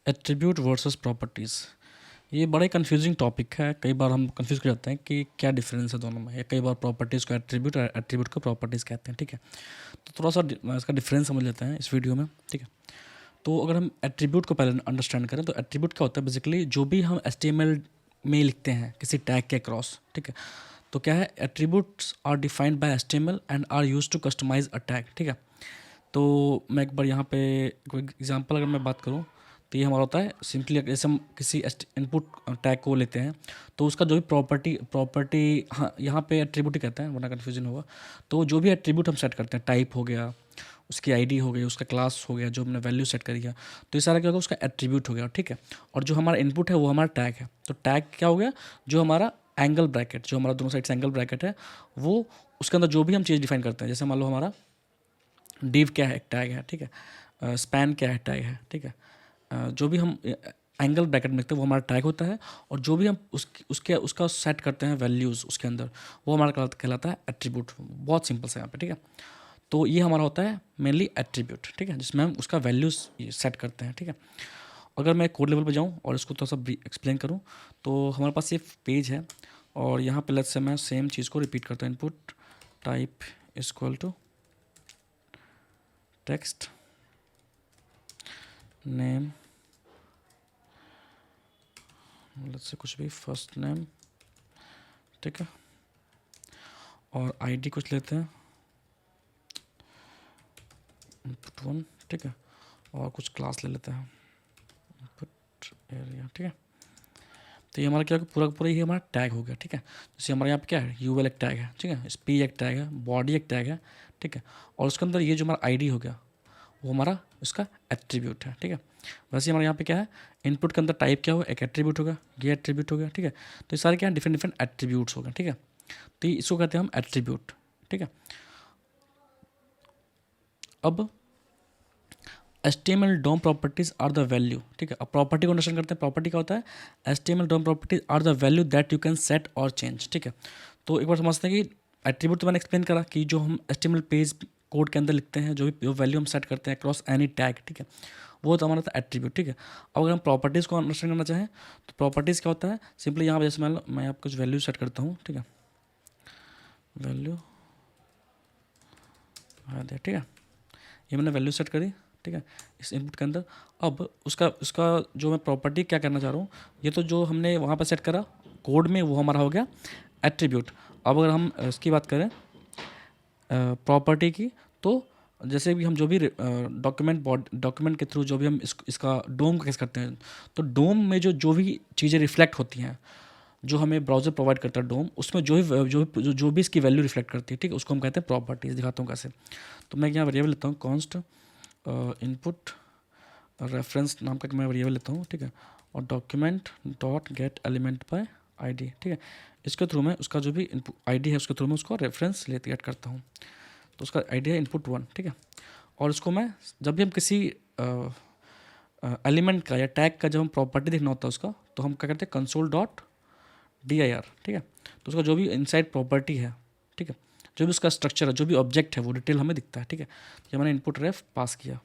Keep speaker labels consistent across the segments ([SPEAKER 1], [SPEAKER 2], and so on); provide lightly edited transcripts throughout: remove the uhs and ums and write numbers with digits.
[SPEAKER 1] Attribute versus properties, ये बड़ा ही confusing topic है। कई बार हम कंफ्यूज कर जाते हैं कि क्या डिफरेंस है दोनों में, या कई बार प्रॉपर्टीज़ को एट्रीब्यूट और एट्रीब्यूट को प्रॉपर्टीज़ कहते हैं। ठीक है, तो थोड़ा सा इसका डिफरेंस समझ लेते हैं इस वीडियो में। ठीक है, तो अगर हम एट्रीब्यूट को पहले अंडरस्टैंड करें तो एट्रीब्यूट क्या होता है, बेसिकली जो भी हम HTML में लिखते हैं किसी टैग के अक्रॉस। ठीक है, तो क्या है, attributes are defined by HTML and are use to customize a tag. ठीक है, तो मैं एक बार यहाँ पे कोई एग्जांपल अगर मैं बात करूँ तो ये हमारा होता है सिंपली, जैसे हम किसी इनपुट टैग को लेते हैं तो उसका जो भी प्रॉपर्टी, हाँ यहाँ पे एट्रीब्यूट ही कहते हैं वरना कन्फ्यूजन होगा। तो जो भी एट्रीब्यूट हम सेट करते हैं, टाइप हो गया, उसकी आईडी हो गई, उसका क्लास हो गया, जो हमने वैल्यू सेट करी है, तो ये सारा क्या होगा, उसका एट्रीब्यूट हो गया। ठीक है, और जो हमारा इनपुट है वो हमारा टैग है। तो टैग क्या हो गया, जो हमारा एंगल ब्रैकेट, जो हमारा दोनों साइड से एंगल ब्रैकेट है, वो उसके अंदर जो भी हम चीज़ डिफाइन करते हैं, जैसे मान लो हमारा डिव क्या है, एक टैग है। ठीक है, स्पैन क्या है, टैग है। ठीक है, जो भी हम एंगल ब्रैकेट में लिखते हैं वो हमारा टैग होता है, और जो भी हम उसका सेट करते हैं वैल्यूज़ उसके अंदर, वो हमारा कहलाता है एट्रीब्यूट। बहुत सिंपल सा यहाँ पे। ठीक है, तो ये हमारा होता है मेनली एट्रीब्यूट। ठीक है, जिसमें हम उसका वैल्यूज़ सेट करते हैं। ठीक है, अगर मैं कोड लेवल पे जाऊँ और इसको थोड़ा सा एक्सप्लेन करूँ तो हमारे पास ये पेज है, और यहाँ पे लेट्स से मैं सेम चीज़ को रिपीट करता हूँ। Input type equal to text name, let's say कुछ भी, फर्स्ट नेम। ठीक है, और आईडी कुछ लेते हैं, इनपुट 1। ठीक है, और कुछ क्लास ले लेते हैं, इनपुट एरिया। ठीक है, तो ये हमारा क्या होगा, पूरा का पूरा ये हमारा टैग हो गया। ठीक है, जैसे हमारे यहाँ पे क्या है, यूएल एक टैग है। ठीक है, स्पी एक टैग है, बॉडी एक टैग है। ठीक है, और उसके अंदर ये जो हमारा आईडी हो गया वो हमारा उसका एट्रीब्यूट है। ठीक है, वैसे हमारे यहाँ पे क्या है, इनपुट के अंदर टाइप क्या होगा, एक एट्रीब्यूट होगा, ये एट्रीब्यूट हो गया। ठीक है, तो ये सारे क्या है, डिफरेंट डिफरेंट एट्रीब्यूट्स हो गए। ठीक है, तो इसको कहते हैं हम एट्रीब्यूट। ठीक है, अब HTML DOM properties are the value. ठीक है, अब प्रॉपर्टी को अंडरस्टैंड करते हैं। प्रॉपर्टी क्या होता है, HTML DOM properties are the value that you can set और चेंज। ठीक है, तो एक बार समझते हैं कि एट्रीब्यूट तो मैंने एक्सप्लेन करा कि जो हम HTML पेज कोड के अंदर लिखते हैं, जो वैल्यू हम सेट करते हैं अक्रॉस एनी टैग। ठीक है, वो तो हमारा था एट्रीब्यूट। ठीक है, अब अगर हम प्रॉपर्टीज़ को अंडरस्टैंड करना चाहें तो प्रॉपर्टीज़ क्या होता है, सिंपली यहाँ पर जैसे मैं आप कुछ वैल्यू सेट करता हूँ। ठीक है, वैल्यू ठीक है, ये मैंने वैल्यू सेट करी। ठीक है, इस इनपुट के अंदर अब उसका उसका जो मैं प्रॉपर्टी क्या करना चाह रहा हूँ, ये तो जो हमने वहाँ पर सेट करा कोड में वो हमारा हो गया एट्रीब्यूट। अब अगर हम इसकी बात करें प्रॉपर्टी की, तो जैसे भी हम जो भी डॉक्यूमेंट के थ्रू जो भी हम इसका डोम का केस करते हैं, तो डोम में जो भी चीज़ें रिफ्लेक्ट होती हैं, जो हमें ब्राउज़र प्रोवाइड करता है डोम, उसमें जो भी इसकी वैल्यू रिफ्लेक्ट करती है। ठीक है, उसको हम कहते हैं प्रॉपर्टीज। दिखाता हूँ कैसे। तो मैं यहाँ वेरिएबल लेता हूँ कॉन्स्ट इनपुट रेफरेंस नाम का मैं वेरिएबल लेता हूँ। ठीक है, और document dot gate element by ID. ठीक है, इसके थ्रू मैं उसका जो भी इनपुट आईडी है उसके थ्रू मैं उसको रेफरेंस लेते गेट करता हूँ। तो उसका आईडी है इनपुट 1। ठीक है, और उसको मैं जब भी हम किसी एलिमेंट का या टैग का जब हम प्रॉपर्टी देखना होता है उसका, तो हम क्या करते हैं, कंसोल डॉट dir। ठीक है, तो उसका जो भी इनसाइड प्रॉपर्टी है, ठीक है, जो भी उसका स्ट्रक्चर है, जो भी ऑब्जेक्ट है, वो डिटेल हमें दिखता है। ठीक है, ये मैंने इनपुट रेफ पास किया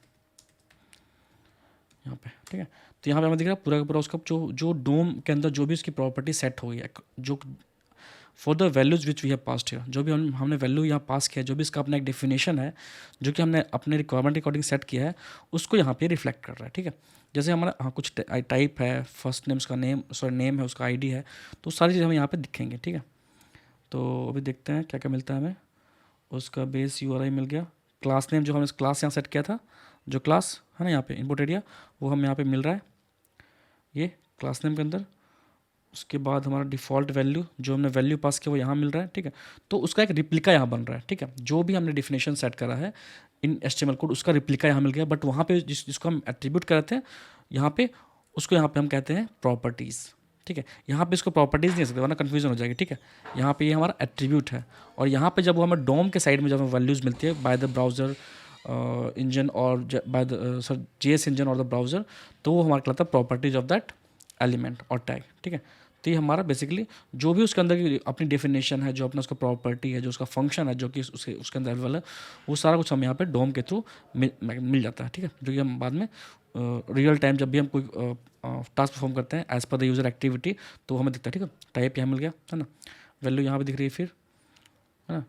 [SPEAKER 1] यहाँ पे। ठीक है, तो यहाँ पे हमें दिख रहा है पूरा का पूरा उसका जो जो डोम के अंदर जो भी उसकी प्रॉपर्टी सेट हो गई है, जो for the values which we have passed here, जो भी हमने वैल्यू यहाँ पास किया है, जो भी इसका अपना एक डेफिनेशन है जो कि हमने अपने रिक्वायरमेंट के अकॉर्डिंग सेट किया है, उसको यहाँ पे रिफ्लेक्ट कर रहा है। ठीक है, जैसे हमारा हाँ कुछ टाइप है, फर्स्ट नेम उसका नेम, सॉरी नेम है, उसका आईडी है, तो सारी चीज़ें हमें यहाँ पे दिखेंगे। ठीक है, तो अभी देखते हैं क्या क्या मिलता है हमें। उसका बेस URI मिल गया, क्लास नेम जो हमने क्लास यहाँ सेट किया था, जो क्लास है ना यहाँ पे इनपुट एरिया, वो हमें यहाँ पे मिल रहा है ये क्लास नेम के अंदर। उसके बाद हमारा डिफ़ॉल्ट वैल्यू जो हमने वैल्यू पास किया वो यहाँ मिल रहा है। ठीक है, तो उसका एक रिप्लिका यहाँ बन रहा है। ठीक है, जो भी हमने डिफिनेशन सेट करा है इन HTML कोड, उसका रिप्लिका यहाँ मिल गया, बट वहाँ पे जिसको हम एट्रीब्यूट कराते हैं यहाँ पे, उसको यहाँ पे हम कहते हैं प्रॉपर्टीज़। ठीक है, यहाँ पे इसको प्रॉपर्टीज़ नहीं सकते वरना कन्फ्यूजन हो जाएगी। ठीक है, यहाँ पे ये हमारा एट्रीब्यूट है, और यहाँ पे जब वो हमें डोम के साइड में जब हमें वैल्यूज़ मिलती है बाय द ब्राउज़र इंजन और by the sir JS engine और द ब्राउज़र, तो वो हमारा कहलाता है प्रॉपर्टीज ऑफ दैट एलिमेंट और टैग। ठीक है, तो ये हमारा बेसिकली जो भी उसके अंदर की अपनी डेफिनेशन है, जो अपना उसका प्रॉपर्टी है, जो उसका फंक्शन है, जो कि उसके अंदर अवेलेबल है, वो सारा कुछ हम यहाँ पे डोम के थ्रू मिल जाता है। ठीक है, जो कि हम बाद में रियल टाइम जब भी हम कोई टास्क परफॉर्म करते हैं as per the user activity, तो हमें दिखता है, ठीक है। टाइप यहाँ मिल गया है ना, वैल्यू यहाँ पे दिख रही है, फिर है ना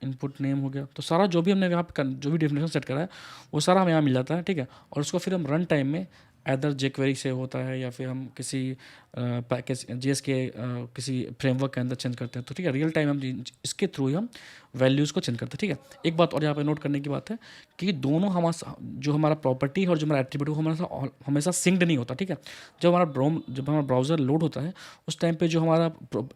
[SPEAKER 1] इनपुट नेम हो गया। तो सारा जो भी हमने यहाँ पे जो भी डेफिनेशन सेट करा है वो सारा हमें यहाँ मिल जाता है, ठीक है। और उसको फिर हम रन टाइम में एदर जेक्वेरी से होता है या फिर हम किसी पैकेज जीएस के किसी फ्रेमवर्क के अंदर चेंज करते हैं। तो ठीक है, रियल टाइम हम इसके थ्रू ही हम वैल्यूज़ को चेंज करते हैं, ठीक है। एक बात और यहाँ पे नोट करने की बात है कि दोनों जो हमारा प्रॉपर्टी और जो हमारा एट्रीब्यूट वो हमारा हमेशा सिंक्ड नहीं होता, ठीक है। जब हमारा ब्राउज़र लोड होता है उस टाइम पे जो हमारा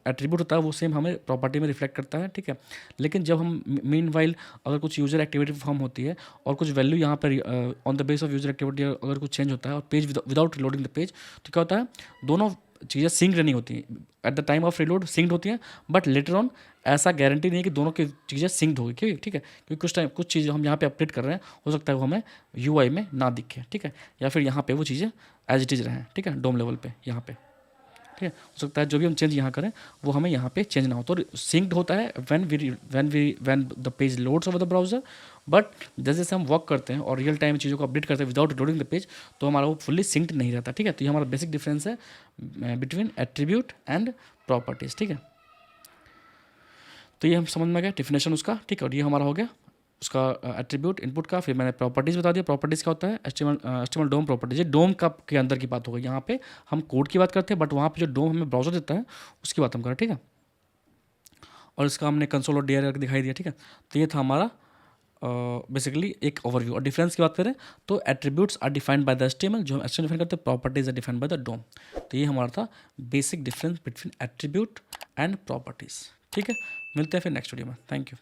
[SPEAKER 1] एट्रीब्यूट होता है वो सेम हमें प्रॉपर्टी में रिफ्लेक्ट करता है, ठीक है। लेकिन जब हम मीनवाइल अगर कुछ यूज़र एक्टिविटी परफॉर्म होती है और कुछ वैल्यू यहाँ पर on the base of user activity अगर कुछ चेंज होता है और page without reloading the page, तो क्या होता है, दोनों चीज़ें सिंक्ड नहीं होती हैं। At the time of reload synced होती हैं, बट लेटर ऑन ऐसा गारंटी नहीं है कि दोनों की चीज़ें सिंक्ड होगी, ठीक है। क्योंकि कुछ चीज़ें हम यहाँ पे अपडेट कर रहे हैं, हो सकता है वो हमें यूआई में ना दिखे, ठीक है, या फिर यहाँ पे वो चीज़ें एज इट इज़ रहें, ठीक है, डोम लेवल पे यहाँ पे, ठीक है। हो सकता है जो भी हम चेंज यहाँ करें वो हमें यहाँ पे चेंज ना हो। तो सिंक्ड होता है when the page loads over the browser, but जैसे जैसे हम वर्क करते हैं और रियल टाइम चीज़ों को अपडेट करते हैं विदाउट लोडिंग द पेज, तो हमारा वो फुल्ली सिंक्ड नहीं रहता, ठीक है। तो ये हमारा बेसिक डिफरेंस है बिटवीन एट्रीब्यूट एंड प्रॉपर्टीज़, ठीक है। तो ये हम समझ में गए डेफिनेशन उसका, ठीक है। और ये हमारा हो गया उसका एट्रीब्यूट इनपुट का। फिर मैंने प्रॉपर्टीज़ बता दिया, प्रॉपर्टीज़ क्या होता है, एचटीएमएल डोम प्रॉपर्टीज। डोम का के अंदर की बात हो गई, यहाँ पे हम कोड की बात करते हैं, बट वहाँ पे जो डोम हमें ब्राउजर देता है उसकी बात हम करें, ठीक है। और इसका हमने कंसोल और डीआर दिखाई दिया, ठीक है। तो ये था हमारा बेसिकली एक ओवरव्यू। और डिफरेंस की बात करें तो attributes are defined by the HTML, जो हम एचटीएमएल डिफाइन करते हैं, properties are defined by the DOM. तो ये हमारा था basic difference between attribute and properties, ठीक है। मिलते हैं फिर नेक्स्ट वीडियो में, थैंक यू।